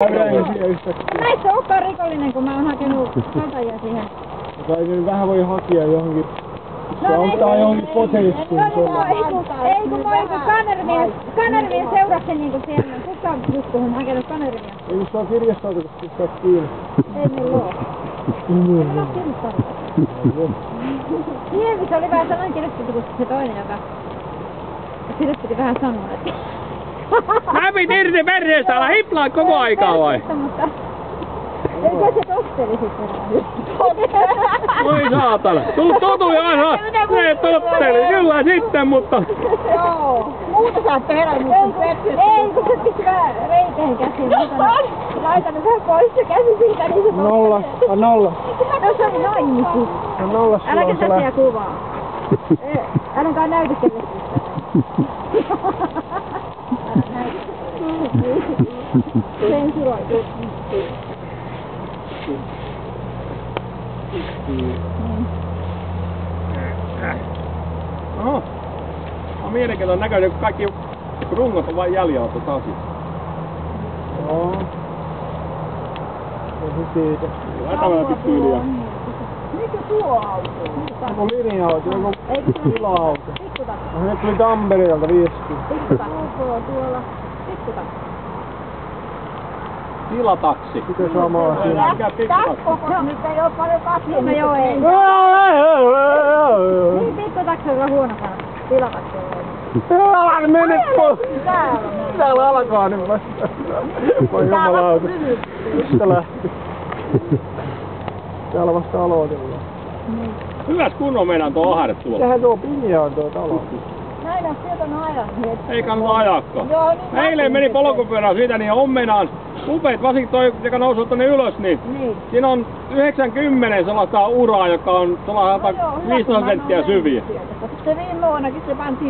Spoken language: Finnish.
Näissä olekaan rikollinen, kun mä oon hakenut kantajia siihen. Kai se vähän voi hakea johonkin. Se auttaa johonkin poteiskuun. Ei kun mä oon Kanervien seuraksi niinku siellä. Kuka juttu on hakenut Kanervia? Ei kun se on kirjastautu, kun pistää kiinni. Ei meillä oo. Mä oon kirjastautu. Niemis oli vähän sellainen kirjastautu kuin se toinen, joka... Sille piti vähän sanoa, että... Näpit irti perheestä, älä hiplaa koko aikaa vai? Eikö se totteli sitten? Oi saatana. Tutu ja aina. Se totteli kyllä sitten, mutta... Joo. Muuta sä oot tehdä, mutta ei, kun se piti vähän reikeen käsiin. Laitan ne vähän pois se käsi siitä, niin se Nolla. Nolla. No se oli naimisi. Nolla. Äläkä täsiä kuvaa. Äläkään näytykelle sitä. Sensuroitu. Oho. On mielenkiintoinen näköinen, kun kaikki rungot on vain jäljellä tuota asiaa. Joo. Ja se siitä. Laita vähän pikkuhiljaa. Mikä tuo auto? Onko linja-auto? Onko tila-auto? Pikkutakko. Nyt tuli Tampereelta viesti. Pikkutakko tuolla. Pikkutakko. Tilataksi. Mitä samaa siinä? Takko, nyt ei oo paljon kasvia. No joo ei. Niin pikkutakko on huono sana. Tilatakko on. Älä mene pois! Täällä. Täällä alkaa nyt vasta. Voi jumalauta. Mistä lähti? Täällä vasta aloitellaan. Hyväs kunnon meidän tuo ahde tuolla. Sehän tuo Pinja on tuo talo. Näin on sieltä on ajanut. Ei kannata ajakaan. Joo, niin Eilen meni polkupyörään siitä niin omenaan. Upeet, varsinkin toi, joka nousee tonne ylös, niin siinä on 90 sellaista uraa, joka on 15 senttiä syviä. Se viime vuonnakin se pantiin